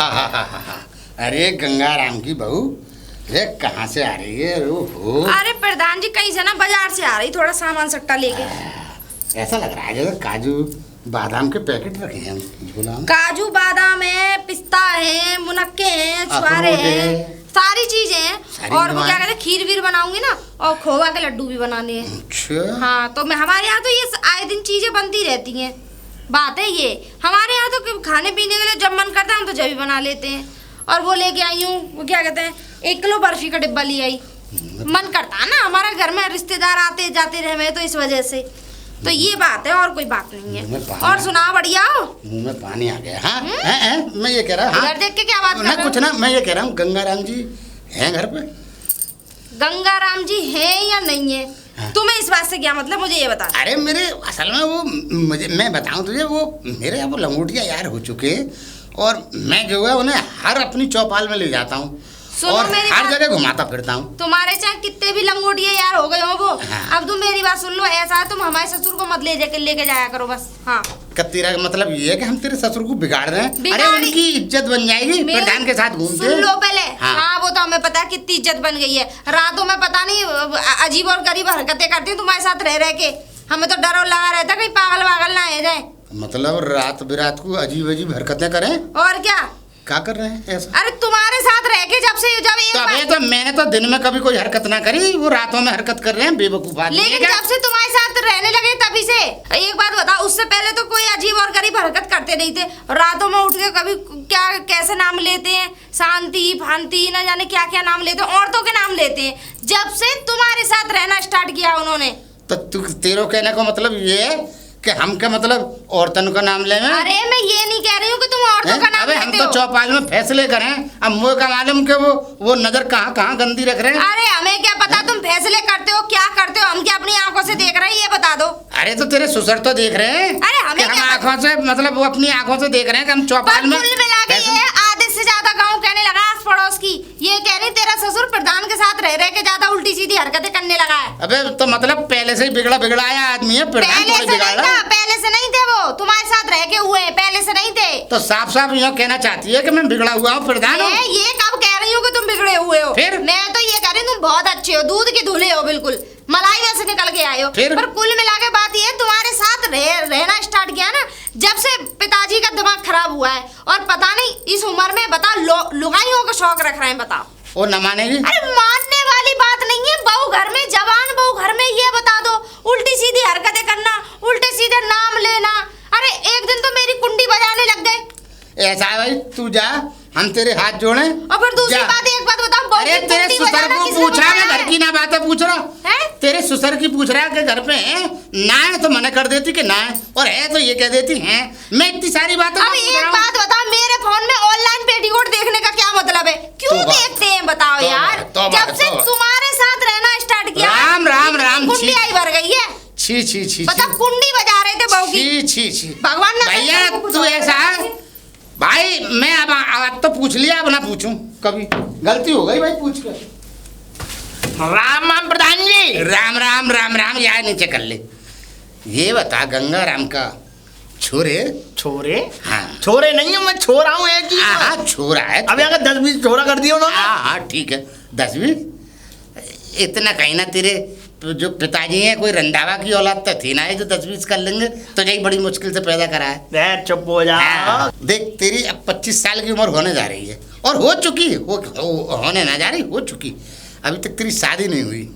अरे गंगाराम की बहू, ये कहाँ से आ रही है? ओहो। अरे प्रधान जी कहीं से ना बाजार से आ रही, थोड़ा सामान सट्टा लेके। ऐसा लग रहा है जैसे काजू बादाम के पैकेट रखे हैं गुलाम। काजू बादाम है, पिस्ता है, मुनक्के हैं, छुआरे हैं, सारी चीजें हैं। और वो क्या कहते हैं, खीर वीर बनाऊंगी ना, और खोवा के लड्डू भी बनाने हैं। अच्छा। हाँ, तो मैं हमारे यहाँ तो ये आए दिन चीजें बनती रहती हैं। बात है ये, हमारे यहाँ तो खाने पीने के लिए जब मन करता है हम तो जब भी बना लेते हैं। और वो लेके आई हूँ, वो क्या कहते हैं, 1 किलो बर्फी का डिब्बा ले आई। मन करता है ना, हमारे घर में रिश्तेदार आते जाते रहे, तो इस वजह से तो ये बात है, और कोई बात नहीं है। और सुना, बढ़िया हो? मुंह में पानी आ गया। हाँ मैं ये कह रहा हूँ, घर देख के क्या बात कर रहे हो? कुछ ना, मैं ये कह रहा हूँ गंगाराम जी हैं घर पे? गंगाराम जी हैं या नहीं है? हाँ। तुम्हें इस बात से क्या मतलब, मुझे ये बता। अरे मेरे असल में वो मुझे, मैं बताऊं तुझे, वो मेरे यहाँ वो लंगोटिया यार हो चुके, और मैं जो है उन्हें हर अपनी चौपाल में ले जाता हूँ और हर जगह घुमाता फिरता हूँ। तुम्हारे चाहे कितने भी लंगोटिया यार हो गए हो वो। हाँ। अब तुम मेरी बात सुन लो, ऐसा है तुम हमारे ससुर को मत लेके जाया करो बस। हाँ, तेरा मतलब ये है कि हम तेरे ससुर को बिगाड़ रहे हैं? अरे उनकी इज्जत बन जाएगी प्रधान के साथ घूमते। सुन लो पहले। हाँ, वो तो हमें पता है कितनी इज्जत बन गई है। रातों में पता नहीं अजीब और गरीब हरकतें करती हूँ तुम्हारे साथ रह के। हमें तो डर लगा रहता कहीं पागल वागल ना आ जाए। मतलब रात बिरात को अजीब अजीब हरकतें करें? और क्या कर रहे हैं ऐसा? अरे तुम्हारे साथ रह के जब तो मैंने तो दिन में कभी कोई हरकत ना करी, वो रातों में हरकत कर रहे हैं बेवकूफ आदमी। लेकिन जब से तुम्हारे साथ रहने लगे तभी से। एक बात बताओ, उससे पहले तो कोई अजीब और गरीब हरकत करते नहीं थे। रातों में उठ के कभी क्या कैसे नाम लेते हैं, शांति फांति न जाने क्या क्या नाम लेते हैं, औरतों के नाम लेते हैं। जब से तुम्हारे साथ रहना स्टार्ट किया उन्होंने। तो तेरे कहने का मतलब ये कि हम क्या मतलब औरतन का नाम ले? अरे मैं ये नहीं कह रही हूँ कि तुम औरतों का नाम लेते हो। हम तो चौपाल में फैसले करें, अब मुझे का मालूम कि वो नजर कहाँ कहाँ गंदी रख रहे हैं। अरे हमें क्या पता तुम फैसले करते हो क्या करते हो, हम क्या अपनी आंखों से देख रहे हैं, ये बता दो। अरे तो तेरे ससुर तो देख रहे हैं। अरे हमें हम आंखों से मतलब वो अपनी आंखों से देख रहे हैं कि हम चौपाल में आधे से ज्यादा गाँव कहने लगा आस पड़ोस की, ये कह रही तेरा ससुर प्रधान के साथ रह के ज्यादा उल्टी सीधी हरकतें करने लगा है। अबे तो मतलब पहले से ही बिगड़ा आया आदमी है, प्रधान थोड़ी बिगाड़ा। पहले से नहीं थे वो, तुम्हारे साथ रह के हुए, पहले से नहीं थे। तो साफ साफ यूँ कहना चाहती है कि मैं बिगड़ा हुआ हूँ प्रधान? ये कब कह रही हूँ कि तुम बिगड़े हुए हो? फिर मैं तो ये कह रही हूँ तुम बहुत अच्छे हो, दूध के धुले हो, बिल्कुल मलाई में से निकल के आए हो। पर कुल मिला के बात ये, तुम्हारे साथ रहना स्टार्ट किया ना जब से पिताजी का दिमाग खराब हुआ है। और पता नहीं इस उम्र में बता लुगाइयों का शौक रख रहे हैं, बताओ। वो न मानेगी? अरे मानने वाली बात नहीं है, बहू घर में, जवान बहू घर में, ये बता दो उल्टी सीधी हरकतें करना, उल्टे सीधे नाम लेना। अरे एक दिन तो मेरी कुंडी बजाने लग गए। ऐसा है भाई, तू जा, हम तेरे हाथ जोड़े। और फिर दूसरी बात, एक बात बताओ, अरे तेरे ससुर को पूछ रहा है, घर की ना बातें पूछ रहा है। तेरे ससुर की पूछ रहा है कि घर पे है ना है तो मना कर देती कि ना है, और है तो ये कह देती है। मैं इतनी सारी बातें। अब एक बात बताओ, मेरे फोन में ऑनलाइन पेटीकोट देखने का क्या मतलब है? क्यों देखते हैं बताओ यार? जब से तुम्हारे साथ रहना स्टार्ट किया, राम राम राम, कुंडी आई भर गई है। छी छी छी, मतलब कुंडी बजा रहे थे बहू की। छी छी छी, भगवान ना भैया तू ऐसा भाई, मैं अब तो पूछ लिया, अब ना पूछूं कभी, गलती हो गई भाई पूछ कर। राम राम प्रधान जी। राम राम राम राम, यार नीचे कर ले। ये बता गंगाराम का छोरे? हाँ, छोरे नहीं है, मैं छोरा हूँ एक ही। हाँ छोरा है। अब यहाँ 10-20 छोरा कर दिया उन्होंने। हाँ ठीक है, 10-20 इतना कहीं ना। तेरे जो पिताजी हैं कोई रंधावा की औलाद तो थी ना, है जो 10-20 कर लेंगे, तो यही बड़ी मुश्किल से पैदा करा है। चुप हो जा। देख तेरी अब 25 साल की उम्र होने जा रही है, और हो चुकी, होने ना जा रही, हो चुकी। अभी तक तेरी शादी नहीं हुई,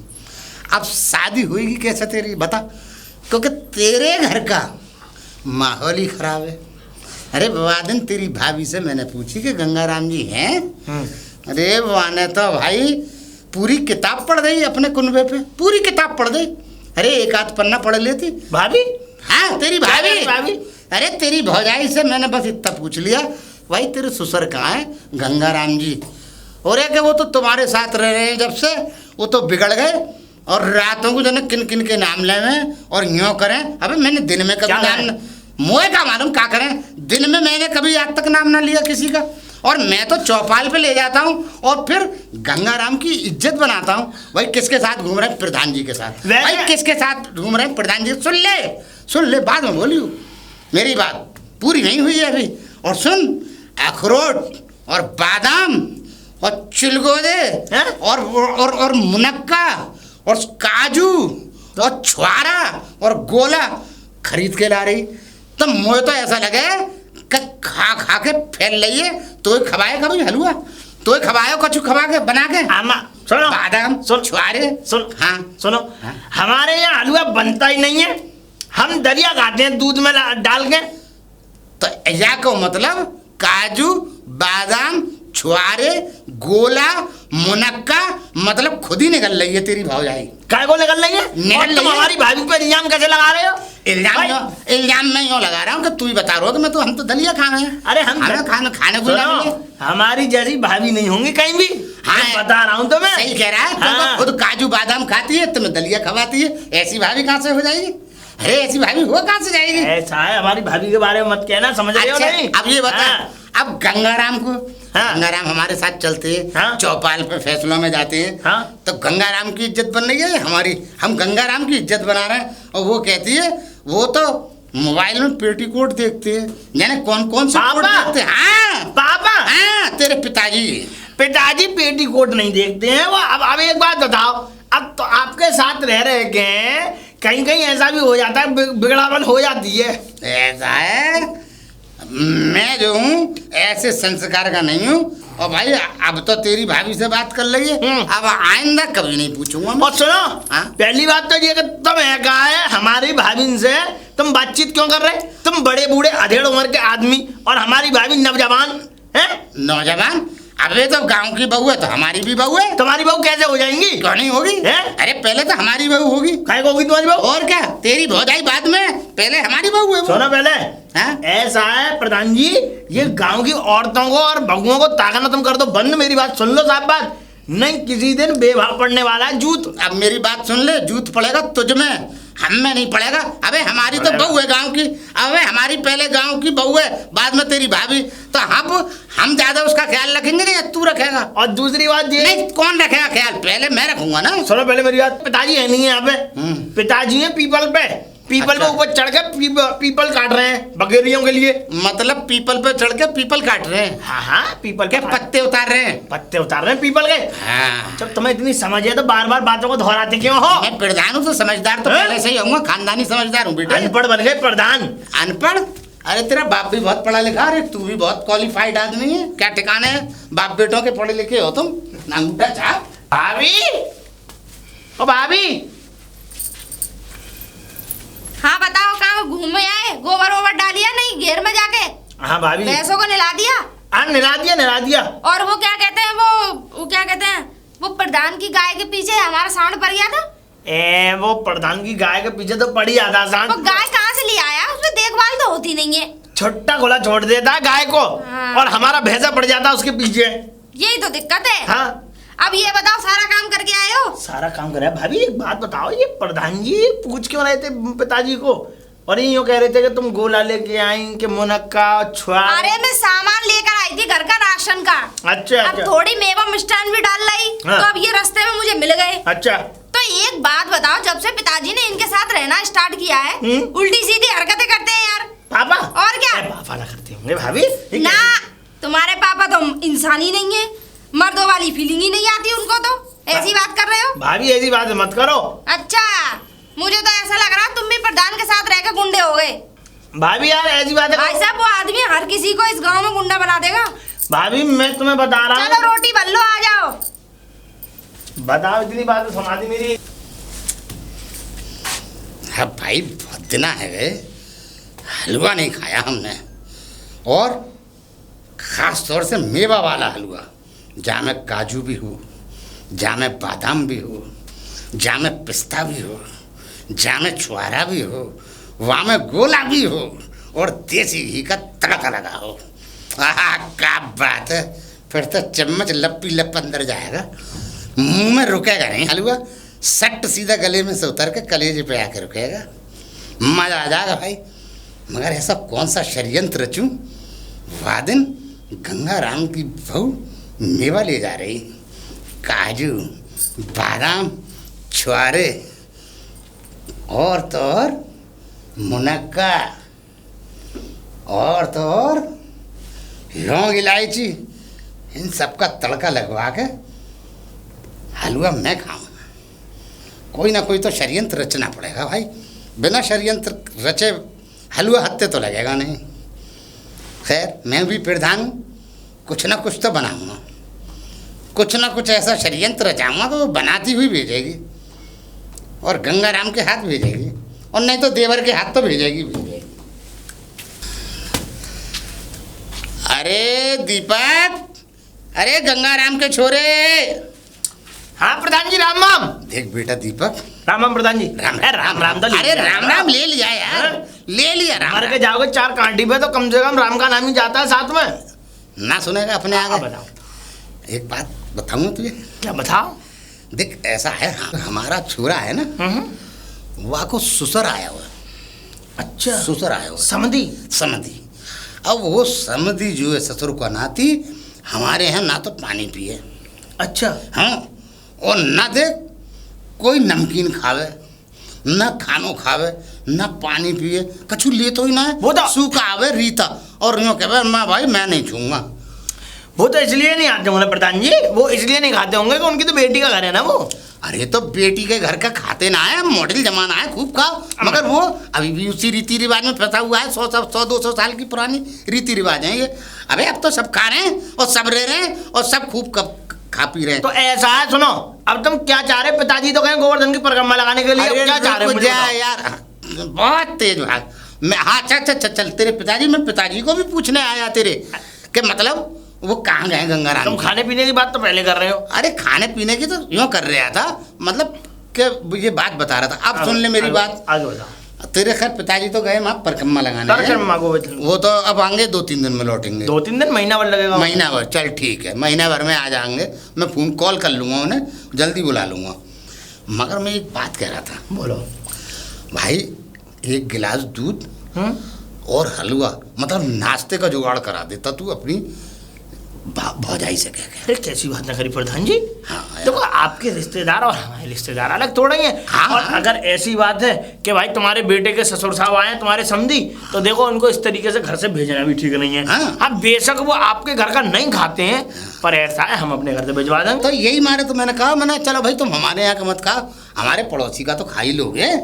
अब शादी हुई कैसे तेरी बता? क्योंकि तेरे घर का माहौल ही खराब है। अरे वादन तेरी भाभी से मैंने पूछी कि गंगाराम जी हैं? अरे वाने तो भाई पूरी किताब पढ़ गई अपने कुनबे पे, पूरी किताब पढ़ गई। अरे एक आध पन्ना पढ़ लेती। भाभी? हाँ तेरी भाभी। अरे तेरी भौजाई से मैंने बस इतना पूछ लिया, भाई तेरे ससुर कहाँ है गंगाराम जी? और है कि वो तो तुम्हारे साथ रह रहे हैं जब से, वो तो बिगड़ गए, और रातों को जो है किन किन के नाम लें और यूँ करें। अबे मैंने दिन में कभी नाम, मुझे क्या मालूम क्या करें, दिन में मैंने कभी आज तक नाम ना लिया किसी का। और मैं तो चौपाल पे ले जाता हूँ और फिर गंगाराम की इज्जत बनाता हूँ। भाई किसके साथ घूम रहे हैं? प्रधान जी के साथ। भाई किसके साथ घूम रहे हैं? प्रधान जी। सुन ले बाद में बोलियो, मेरी बात पूरी नहीं हुई है अभी। और सुन, अखरोट और बादाम और चिलगोदे हैं? और मुनक्का और काजू और छुआरा और गोला खरीद के ला रही। तो मुझे तो ऐसा लगे कि खा खा के फैल रही है। तो खवाए कभी हलवा, तो खवाए कछु खवा के बना के सुनो बादाम छुआरे। सुन हाँ सुनो, हाँ? हमारे यहाँ हलवा बनता ही नहीं है, हम दलिया खाते हैं दूध में डाल के। तो ऐसा को मतलब काजू बादाम छुआरे गोला मुनक्का मतलब खुद ही निकल रही है तेरी भौजाई। काय को निकल रही है? निकल तुम रही है। हमारी भाभी पे इल्जाम कैसे लगा रहे हो? इल्जाम मैं यूँ लगा रहा हूँ कि तू ही बता रहा हो कि मैं तो हम तो दलिया खा रहे हैं। अरे हम खाने को ना मिले। हमारी जैसी भाभी नहीं होंगी कहीं भी। हाँ, मैं बता रहा हूँ तुम्हें। सही कह रहा है। हाँ। तो खुद काजू बादाम खाती है, तुम्हें दलिया खवाती है। ऐसी भाभी कहाँ से हो जाएगी? अरे ऐसी भाभी हो कहाँ से जाएगी? ऐसा है, हमारी भाभी के बारे में मत कहना, समझ रहे हो अच्छा, नहीं? अब ये बता। हाँ। अब गंगाराम को हाँ। गंगाराम हमारे साथ चलते हैं। हाँ। चौपाल पे फैसलों में जाते हैं। हाँ। तो गंगाराम की इज्जत बन रही है हमारी, हम गंगाराम की इज्जत बना रहे हैं। और वो कहती है वो तो मोबाइल में पेटीकोट देखते हैं, यानी कौन कौन सा कोट पापा? देखते हैं। हाँ पापा हाँ, तेरे पिताजी पेटीकोट नहीं देखते हैं वो। अब एक बात बताओ, अब तो आपके साथ रह रहे के कहीं कहीं ऐसा भी हो जाता है, बिगड़ापन हो जाती है। ऐसा है, मैं जो हूँ ऐसे संस्कार का नहीं हूँ। और भाई अब तो तेरी भाभी से बात कर रही है, अब आइंदा कभी नहीं पूछूंगा मैं। और सुनो, हाँ? पहली बात तो ये कि तुम है कहा है हमारी भाभी से तुम बातचीत क्यों कर रहे? तुम बड़े बूढ़े अधेड़ उम्र के आदमी और हमारी भाभी नौजवान है। नौजवान? अबे तो गांव की बहू है तो हमारी भी बहू है। तुम्हारी बहू कैसे हो जाएंगी? क्यों नहीं होगी? है? अरे पहले तो हमारी बहू होगी। काय को होगी तुम्हारी बहू? और क्या, तेरी भौजाई बाद में, पहले हमारी बहू है वो। सुनो पहले, हाँ? ऐसा है प्रधान जी, ये गांव की औरतों को और बहुओं को ताकना तुम कर दो बंद। मेरी बात सुन लो साहब, बात नहीं, किसी दिन बेभाव पड़ने वाला है जूत। अब मेरी बात सुन ले, जूत पड़ेगा तुझ में, हम में नहीं पड़ेगा। अबे हमारी तो बहू है गांव की, अबे हमारी पहले गांव की बहू है, बाद में तेरी भाभी। तो हम ज्यादा उसका ख्याल रखेंगे नहीं, तू रखेगा। और दूसरी बात ये, नहीं, कौन रखेगा ख्याल? पहले मैं रखूंगा ना। सुनो पहले मेरी बात, पिताजी है नहीं है यहाँ पे, पिताजी है पीपल पे, पीपल अच्छा। पे ऊपर चढ़ के पीपल काट रहे हैं बकरियों के लिए। मतलब पीपल पे चढ़ के पीपल काट रहे हैं? हाँ हाँ, पीपल के पत्ते उतार रहे हैं? पत्ते उतार रहे हैं पीपल के। हाँ। जब तुम्हें इतनी समझ है तो बार बार बातों को दोहराते क्यों हो? मैं प्रधान हूँ तो समझदार तो हाँ? पहले से ही होऊंगा, खानदानी समझदार हूँ बेटे। अनपढ़ बन गए प्रधान। अनपढ़? अरे तेरा बाप भी बहुत पढ़ा लिखा, अरे तू भी बहुत क्वालिफाइड आदमी है। क्या ठिकाने है बाप बेटों के पढ़े लिखे हो तुम? अंगूठा छाप। भाभी, ओ भाभी, हाँ बताओ, कहाँ घूमे आए? गोबर वोबर डालिया नहीं घेर में जाके? हाँ भाभी, भैंसों को निला दिया? हाँ निला दिया। और वो क्या कहते हैं, वो क्या कहते हैं, वो प्रधान की गाय के पीछे हमारा सांड पड़ गया था। वो प्रधान की गाय के पीछे तो पड़ी आता सांड। वो गाय कहाँ से ले आया? उसमें देखभाल तो होती नहीं है। छोटा गोला छोड़ देता है गाय को। हाँ। और हमारा भैंसा पड़ जाता उसके पीछे। यही तो दिक्कत है। हाँ, अब ये बताओ, सारा काम करके आए हो? सारा काम कर रहा है। भाभी एक बात बताओ, ये प्रधान जी पूछ क्यों रहे थे पिताजी को? और यूँ कह रहे थे कि तुम गोला लेके आई कि मुनक्का छुआ। अरे मैं सामान लेकर आई थी घर का, राशन का। अच्छा अब अच्छा थोड़ी मेवा मिष्ठान भी डाल लाई। हाँ। तो अब ये रास्ते में मुझे मिल गए। अच्छा। तो एक बात बताओ, जब से पिताजी ने इनके साथ रहना स्टार्ट किया है, उल्टी सीधी हरकतें करते हैं यार। पापा? और क्या? पापा ना करते होंगे भाभी। ये ना, कैसे? तुम्हारे पापा तो इंसान ही नहीं है, मर्दों वाली फीलिंग ही नहीं आती उनको। तो ऐसी बात कर रहे हो? भाभी ऐसी बात मत करो। अच्छा, मुझे तो ऐसा लग रहा तुम भी प्रधान के साथ रहकर गुंडे हो गए। भाभी यार ऐसी बात है। भाई साहब, वो आदमी हर किसी को इस गांव में गुंडा बना देगा। भाभी मैं तुम्हें बता रहा चलो हूँ। रोटी बन लो, आ जाओ। बताओ, इतनी बात सुना दी मेरी। हाँ भाई, बहुत दिना है गए, हलवा नहीं खाया हमने। और ख़ास तौर से मेवा वाला हलवा, जहाँ में काजू भी हो, जहाँ में बादाम भी हो, जहाँ में पिस्ता भी हो, जहाँ में छुआरा भी हो, वहाँ में गोला भी हो, और देसी घी का तड़का लगा हो। आहा, क्या बात है! फिर तो चम्मच लप्पी लप अंदर जाएगा, मुंह में रुकेगा नहीं हलवा, सट सीधा गले में से उतर के कलेजे पे आके रुकेगा। मजा आ जाएगा भाई। मगर ऐसा कौन सा षड्यंत्र रचूं, वादिन गंगाराम की बहू मेवा ले जा रही, काजू बादाम छुआरे और तो और मुनक्का और तो और लौंग इलायची इन सबका तड़का लगवा के हलवा मैं खाऊं। कोई ना कोई तो षड्यंत्र रचना पड़ेगा भाई, बिना षड्यंत्र रचे हलवा हत्ते तो लगेगा नहीं। खैर मैं भी प्रधान हूँ, कुछ ना कुछ तो बनाऊंगा, कुछ ना कुछ ऐसा षड्यंत्र रचाऊंगा तो वो बनाती हुई भेजेगी, और गंगाराम के हाथ भेजेगी, और नहीं तो देवर के हाथ तो भेजेगी। अरे दीपक, अरे गंगाराम के छोरे। हाँ प्रधान जी, राम राम। देख बेटा दीपक, राम राम प्रधान जी। राम राम तो अरे राम राम ले लिया यार, ले लिया राम। मर के जाओगे 4 कांटी पे तो कम से कम राम का नाम ही जाता है साथ में। ना सुनेगा अपने आगे। बताओ। एक बात बताऊँ तुझे? क्या बताओ? देख ऐसा है, हमारा छोरा है ना, वहाँ को ससुर आया हुआ। अच्छा, ससुर आया हुआ, समधी। समधी। अब वो समधी जो है ससुर को नाती हमारे यहाँ ना तो पानी पिए, अच्छा, हाँ, और ना दे कोई नमकीन खावे, ना खानो खावे, ना पानी पिए, कछु ले तो ही ना है। वो तो सूखा आवे रीता और यूँ कहे माँ भाई मैं नहीं छूँगा। वो तो इसलिए नहीं आते होंगे प्रधान जी, वो इसलिए नहीं खाते होंगे कि उनकी तो बेटी का घर है ना वो। अरे तो बेटी के घर का खाते ना है, मॉडल जमाना है, खूब खाओ, मगर वो अभी भी उसी रीति रिवाज में फंसा हुआ है। 100-200 साल की पुरानी रीति रिवाज है ये। अबे अब तो सब खा रहे हैं और सब रह रहे हैं और सब खूब खा पी रहे हैं। तो ऐसा है, सुनो, अब तुम क्या चाह रहे? पिताजी तो कहें गोवर्धन की परिक्रमा लगाने के लिए, क्या चाह रहे हो? यार बहुत तेज भाग मैं। हाँ अच्छा चल, तेरे पिताजी, मैं पिताजी को भी पूछने आया तेरे कि मतलब वो कहाँ गए गंगाराम? तुम खाने पीने की बात तो पहले कर रहे हो। अरे खाने पीने की तो यूँ कर रहा था, मतलब कि ये बात बता रहा था। अब सुन ले मेरी बात, आगे बताओ। तेरे खैर पिताजी तो गए वहाँ परिक्रमा लगाने, वो तो अब आएंगे 2-3 दिन में लौटेंगे। 2-3 दिन, महीना भर लगेगा? महीना भर, चल ठीक है, महीना भर में आ जाएंगे। मैं फोन कॉल कर लूँगा उन्हें, जल्दी बुला लूँगा। मगर मैं एक बात कह रहा था। बोलो भाई, 1 गिलास दूध और हलवा, मतलब नाश्ते का जुगाड़ करा देता तू अपनी भौजाई से कह के। अरे कैसी बात ना करी प्रधान जी। हाँ, देखो आपके रिश्तेदार और हमारे रिश्तेदार अलग थोड़े ही हैं। हाँ, और अगर ऐसी बात है कि भाई तुम्हारे बेटे के ससुर साहब आए हैं, तुम्हारे समधी, तो देखो उनको इस तरीके से घर से भेजना भी ठीक नहीं है। हाँ, बेशक वो आपके घर का नहीं खाते हैं, पर ऐसा है हम अपने घर से भिजवा देंगे। तो यही मारे तो मैंने कहा, मैंने चलो भाई तुम हमारे यहाँ का मत खाओ, हमारे पड़ोसी का तो खा ही लोगे।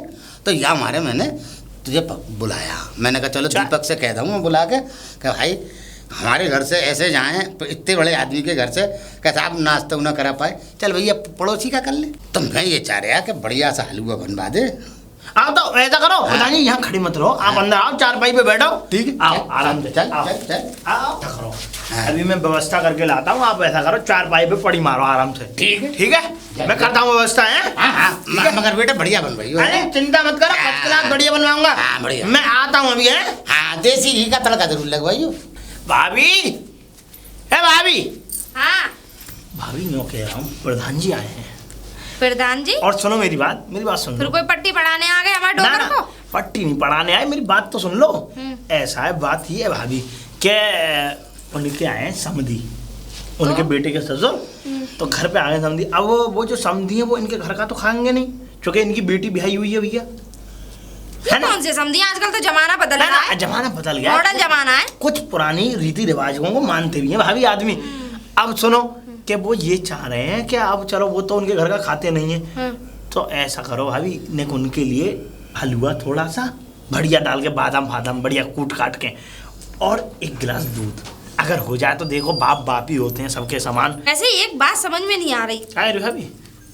तो यहाँ हमारे मैंने तुझे बुलाया, मैंने कहा चलो दीपक से कह दूँगा बुला के कि भाई हमारे घर से ऐसे जाएं, तो इतने बड़े आदमी के घर से कैसा आप नाश्ता ना करा पाए, चल भैया पड़ोसी का कर ले। तो मैं ये चाह रहा कि बढ़िया सा हलवा बनवा दे। आप तो ऐसा करो प्रधान जी, यहाँ खड़ी मत रहो, आप अंदर आओ, 4 पे बैठो। ठीक है, आओ आराम से, चल आओ करो। अभी मैं व्यवस्था करके लाता हूँ, आप ऐसा करो 4 पे पड़ी मारो आराम से। ठीक है, ठीक है, मैं करता हूँ व्यवस्था है। हाँ, मगर बेटा बढ़िया बन भाई। अरे चिंता मत करो, फर्स्ट क्लास बढ़िया बनवाऊंगा। बढ़िया, मैं आता हूँ अभी है। हाँ, देसी घी का तड़का जरूर लगवाइयो। भाभी, है भाभी। हाँ भाभी मैं कह रहा हूँ प्रधान जी आए हैं। प्रधान जी? और सुनो मेरी बात सुन फिर लो। कोई पट्टी पढ़ाने आ गए हमारे डॉक्टर को? पट्टी नहीं पढ़ाने आए, मेरी बात तो सुन लो। ऐसा है, बात ये है भाभी के उनके आए हैं समधी, उनके बेटे के ससुर, तो घर पे आ गए समधी। अब वो जो समधी है वो इनके घर का तो खाएंगे नहीं, क्योंकि इनकी बेटी ब्याही हुई है भैया, है ना? कौन से समझी, आजकल तो जमाना बदल रहा है, जमाना बदल गया, मॉडर्न जमाना है। कुछ पुरानी रीति रिवाजों को मानते भी हैं भाभी आदमी। अब सुनो कि वो ये चाह रहे हैं कि अब चलो वो तो उनके घर का खाते नहीं है, तो ऐसा करो भाभी, ने उनके लिए हलवा थोड़ा सा बढ़िया डाल के, बादाम फादाम बढ़िया कूट काट के, और 1 गिलास दूध अगर हो जाए तो देखो बाप ही होते हैं सबके समान। ऐसे एक बात समझ में नहीं आ रही। अरे भाभी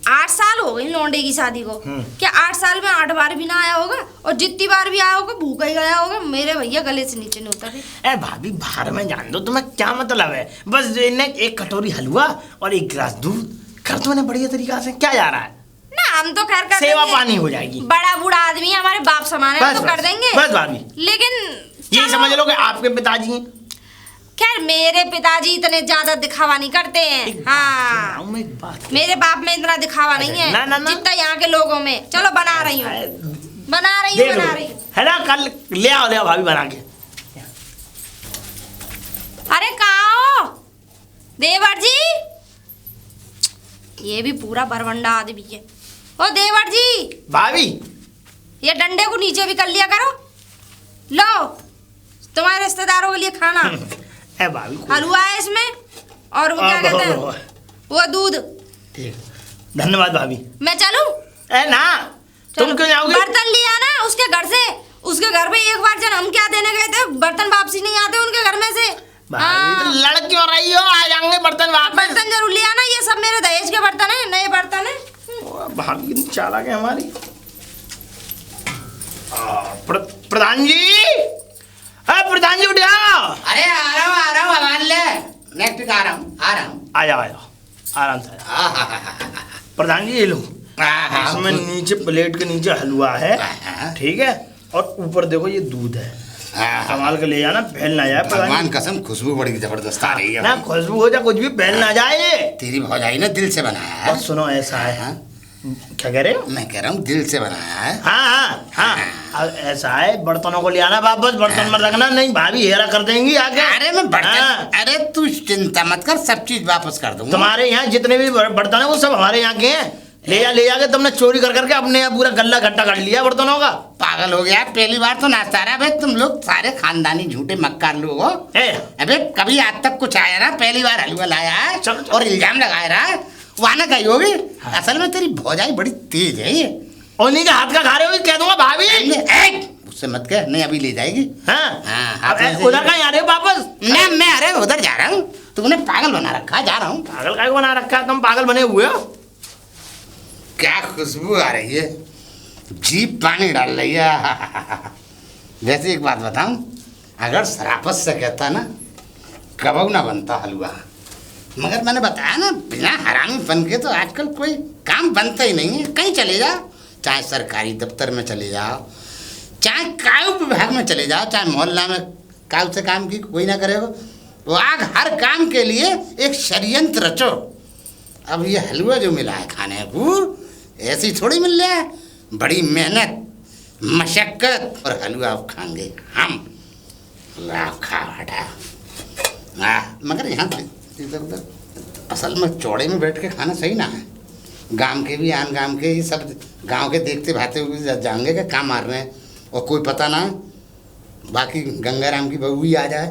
8 साल हो गए लौंडे की शादी को, क्या 8 साल में 8 बार भी ना आया होगा? और जितनी बार भी आया होगा भूखा ही गया होगा। मेरे भैया गले से नीचे नहीं उतरे। भाभी बाहर में जान दो, तुम्हें क्या मतलब है? बस इन्हें 1 कटोरी हलवा और 1 गिलास दूध कर दो ना बढ़िया तरीका से, क्या जा रहा है ना? हम तो खैर कर सेवा देंगे, पानी हो जाएगी। बड़ा बूढ़ा आदमी है, हमारे बाप समान है, तो कर देंगे। बस भाभी, लेकिन यही समझ लो कि आपके पिताजी हैं। खैर मेरे पिताजी इतने ज्यादा दिखावा नहीं करते हैं। हाँ, मेरे बाप में इतना दिखावा नहीं है जितना यहाँ के लोगों में। चलो बना रही हूँ है ना, कल ले आओ भाभी बना के। अरे कहाँ हो देवर जी? ये भी पूरा बरवंडा आदमी है। ओ देवर जी, भाभी ये डंडे को नीचे भी कर लिया करो। लो तुम्हारे रिश्तेदारों के लिए खाना है भाभी, हलवा है इसमें, और वो क्या कहते हैं, वो दूध। ठीक, धन्यवाद भाभी। मैं चलूं? ए ना, तुम क्यों जाओगी? बर्तन लिया ना उसके घर से, उसके घर पे एक बार जब हम क्या देने गए थे, बर्तन वापसी नहीं आते उनके घर में से। भाभी तो लड़ क्यों रही हो, आ जाएंगे बर्तन वापस। बर्तन जरूर लिया ना, ये सब मेरे दहेज के बर्तन है, नए बर्तन है। भाभी चालाक है हमारी। प्रधान जी, प्रधान जी उठ जाओ। अरे आ रहा हूँ आवाज ले, नेक्स्ट आ रहा हूँ आ जाओ आराम से। प्रधान जी ये लो, इसमें नीचे प्लेट के नीचे हलवा है, ठीक है, और ऊपर देखो ये दूध है, संभाल के ले जाना, फैल ना जाए। भगवान कसम खुशबू बड़ी जबरदस्त आ रही है ना, खुशबू हो जाए कुछ भी फैल ना जाए। तेरी भौजाई ने दिल से बनाया है। बस सुनो ऐसा है, क्या कह रहे हो? मैं कह रहा हूँ दिल से बनाया है। हाँ, ऐसा है, बर्तनों को ले आना वापस, बर्तन में रखना नहीं, भाभी हेरा कर देंगी आगे। अरे मैं बर्तन, अरे तू चिंता मत कर, सब चीज वापस कर दूंगा। तुम्हारे यहाँ जितने भी बर्तन है वो सब हमारे यहाँ के हैं। ले जाके तुमने चोरी कर करके अपने यहाँ पूरा गल्ला इकट्ठा कर लिया बर्तनों का। पागल हो गया, पहली बार तो नाचता रहा भाई, तुम लोग सारे खानदानी झूठे मक्कार लोग हो। अबे कभी आज तक कुछ आया ना, पहली बार हलवा लाया है और इल्जाम लगाया रहा है, वहां ना गई होगी। असल में तेरी भौजाई बड़ी तेज है, ये उन्हीं के हाथ का खा रहे हो, कह दूंगा भाभी। उससे मत कह, नहीं अभी ले जाएगी। उधर कहीं आ रहे हो वापस? मैं अरे उधर जा रहा हूँ, तुमने पागल बना रखा, जा रहा हूँ। पागल का बना रखा, तुम पागल बने हुए हो। क्या खुशबू आ रही है, जीभ पानी डाल रही है। वैसे एक बात बताऊं, अगर शराफत से कहता ना, कबू ना बनता हलवा। मगर मैंने बताया ना, बिना हरामी बन के तो आजकल कोई काम बनता ही नहीं है। कहीं चले जाओ, चाहे सरकारी दफ्तर में चले जाओ, चाहे कायु विभाग में चले जाओ, चाहे मोहल्ला में कायु से काम की कोई ना करेगा, वो आग हर काम के लिए एक षड्यंत्र रचो। अब ये हलवा जो मिला है खाने को, ऐसी थोड़ी मिल रहा है, बड़ी मेहनत मशक्कत और हलवा अब खाएंगे हम। खा हटा, मगर यहाँ इधर उधर असल में चौड़े में बैठ के खाना सही ना है। गांव के भी आन गांव के ही सब गांव के देखते भाते हुए जाएंगे कि काम मार रहे हैं, और कोई पता ना बाकी गंगाराम की बहू ही आ जाए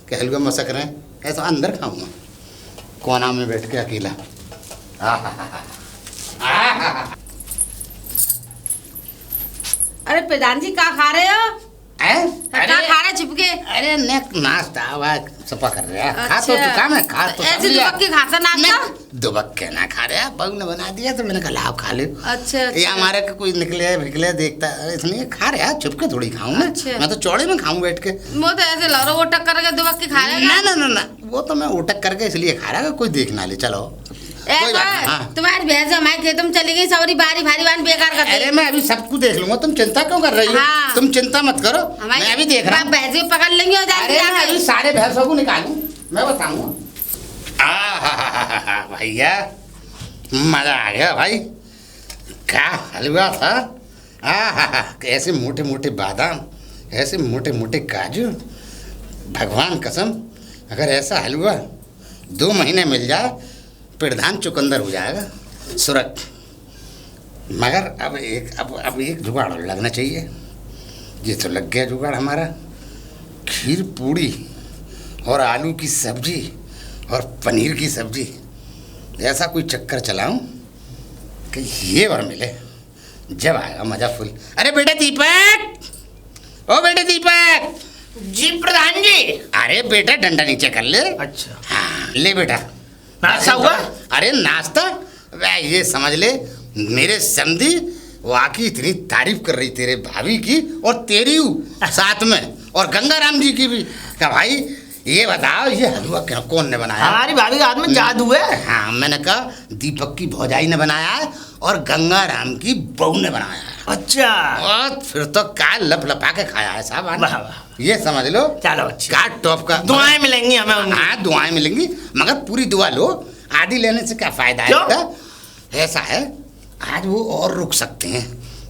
कि हलवा मसक रहे हैं, ऐसा अंदर खाऊंगा कोना में बैठ के अकेला। अरे प्रधान जी क्या खा रहे हो? क्या खा रहे चिपके? अरे नाश्ता सपा कर रहे हैं। खा तो काम है, खा तो ऐसे दुबक के खाता नाश्ता? दुबक के ना खा रहे, बहू ने बना दिया तो मैंने कहा आप खा लो। अच्छा, ये हमारे को कोई निकले भिकले देखता है, इसलिए खा रहे हैं, चुप के थोड़ी खाऊं मैं। अच्छा। मैं तो चौड़े में खाऊं बैठ के। वो तो ऐसे लग रहा वो टक करके दुबक के खा रहे। ना, वो तो मैं उठक करके इसलिए खा रहा है, कोई देख ना ले। चलो तुम्हारी भैंस हमारे खेतों में चली गई, सवरी भारी भारी बेकार कर। अरे मैं अभी सब कुछ देख लूंगा, तुम चिंता क्यों कर रही हो? हाँ। तुम चिंता मत करो, मैं अभी देख रहा हूँ। भैंस पकड़ लेंगे। अरे मैं अभी सारे भैंसों को निकालूं, मैं बताऊंगा। भैया मजा आ गया भाई, क्या हलवा था। ऐसे मोटे मोटे बादाम, ऐसे मोटे मोटे काजू, भगवान कसम अगर ऐसा हलवा 2 महीने मिल जाए, प्रधान चुकंदर हो जाएगा सुरख। मगर अब एक जुगाड़ लगना चाहिए। ये तो लग गया जुगाड़ हमारा, खीर पूड़ी और आलू की सब्जी और पनीर की सब्जी, ऐसा कोई चक्कर चलाऊं कि ये बार मिले, जब आएगा मजा फुल। अरे बेटा दीपक, ओ बेटा दीपक। जी प्रधान जी। अरे बेटा डंडा नीचे कर ले। अच्छा हाँ ले बेटा, नाश्ता हुआ? अरे नाश्ता ये समझ ले, मेरे समधी वाकई इतनी तारीफ कर रही तेरे भाभी की और तेरी साथ में, और गंगाराम जी की भी। क्या भाई ये बताओ, ये हलवा कौन ने बनाया? हमारी भाभी के हाथ में जादू है। हाँ मैंने कहा दीपक की भौजाई ने बनाया है और गंगाराम की बहू ने बनाया है। अच्छा, और फिर तो क्या लपलपा के खाया है साहब, ये समझ लो। चलो क्या टॉप का, दुआएं मिलेंगी हमें। हाँ दुआएं मिलेंगी, मगर पूरी दुआ लो, आधी लेने से क्या फायदा है? ऐसा है आज वो और रुक सकते हैं,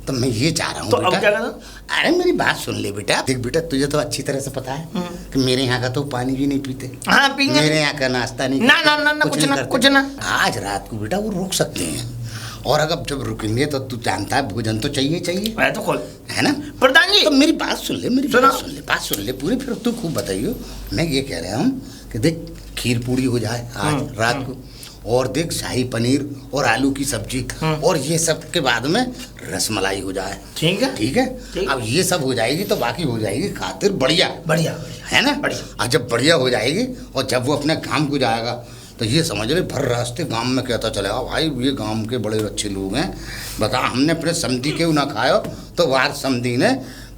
तो मैं ये चाह रहा हूँ। तो अब क्या करना? अरे मेरी बात सुन ले बेटा, देख बेटा तुझे तो अच्छी तरह से पता है कि मेरे यहाँ का तो पानी भी नहीं पीते। हाँ पीएंगे। मेरे यहाँ का नाश्ता नहीं, ना कुछ ना। आज रात को बेटा वो रुक सकते हैं, और अगर जब रुकेंगे तो तू जानता है भोजन तो चाहिए। मैं तो खोल है ना प्रधान जी? तो मेरी बात सुन ले, बात सुन ले पूरी, फिर तू खूब बताइयो। मैं ये कह रहा हूँ कि देख खीर पूड़ी हो जाए आज रात को, और देख शाही पनीर और आलू की सब्जी, और ये सब के बाद में रसमलाई हो जाए। ठीक है ठीक है। ठीक। अब ये सब हो जाएगी तो बाकी हो जाएगी खातिर बढ़िया बढ़िया है ना। बढ़िया। और जब बढ़िया हो जाएगी और जब वो अपने काम को जाएगा तो ये समझ ले भर रास्ते गांव में कहता चलेगा भाई ये गांव के बड़े अच्छे लोग हैं, बता हमने अपने समधी के ना खायो तो बाहर समधी ने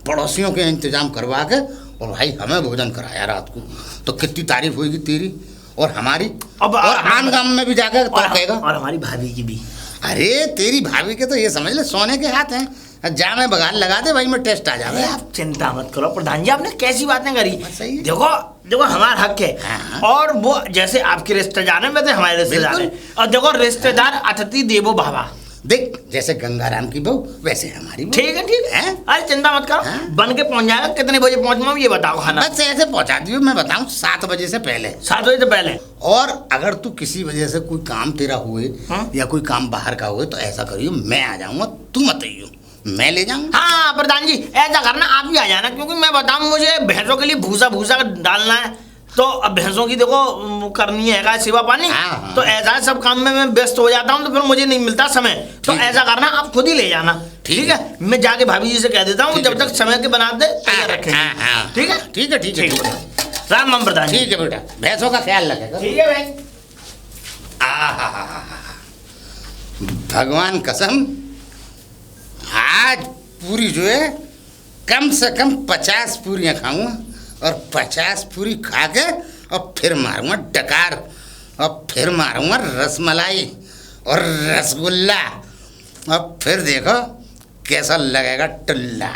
पड़ोसियों के इंतजाम करवा के और भाई हमें भोजन कराया रात को, तो कितनी तारीफ होगी तेरी और हमारी। अब और आन गांव में भी जाकर तो कहेगा। और हमारी भाभी की भी। अरे तेरी भाभी के तो ये समझ ले सोने के हाथ हैं, जा में बगाल लगा दे भाई में टेस्ट आ जावे। आप चिंता मत करो प्रधान जी, आपने कैसी बातें करी। सही है। देखो देखो हमारा हक है। हाँ। और वो जैसे आपके रिश्तेदार हैं वैसे हमारे रिश्तेदार हैं, और देखो रिश्तेदार अतिथि देवो भव। देख जैसे गंगाराम की बहू वैसे हमारी बहू। ठीक है हैं? अरे चिंता मत करो। हाँ। बन के पहुंच जाएगा। कितने बजे पहुंचना ये बताओ खाना। बस ऐसे पहुंचा दियो, मैं बताऊं 7 बजे से पहले। 7 बजे से पहले। और अगर तू किसी वजह से कोई काम तेरा हुए हाँ? या कोई काम बाहर का हुए तो ऐसा करियो मैं आ जाऊंगा, तू मत आइयो, मैं ले जाऊंगा। हाँ प्रधान जी ऐसा करना, आप भी आ जाना, क्योंकि मैं बताऊं मुझे भैंसों के लिए भूसा भूसा डालना है, तो अब भैंसों की देखो करनी है सेवा पानी। हाँ। तो ऐसा सब काम में मैं व्यस्त हो जाता हूँ तो फिर मुझे नहीं मिलता समय। तो ठीक है। ऐसा करना आप खुद ही ले जाना। ठीक है मैं जाके भाभी जी से कह देता हूँ ठीक जब है, तक समय के बना दे तैयार हाँ, रखेंगे। हाँ। ठीक है ठीक है ठीक है ठीक ठीक है। है। राम राम प्रधान जी। ठीक है बेटा, भैंसों का ख्याल रखेगा। ठीक है भाई। भगवान कसम आज पूरी जो है कम से कम 50 पूरियां खाऊंगा, और 50 पूरी खा के और फिर मारूंगा डकार, और फिर मारूंगा रसमलाई और रसगुल्ला, और फिर देखो कैसा लगेगा टुल्ला।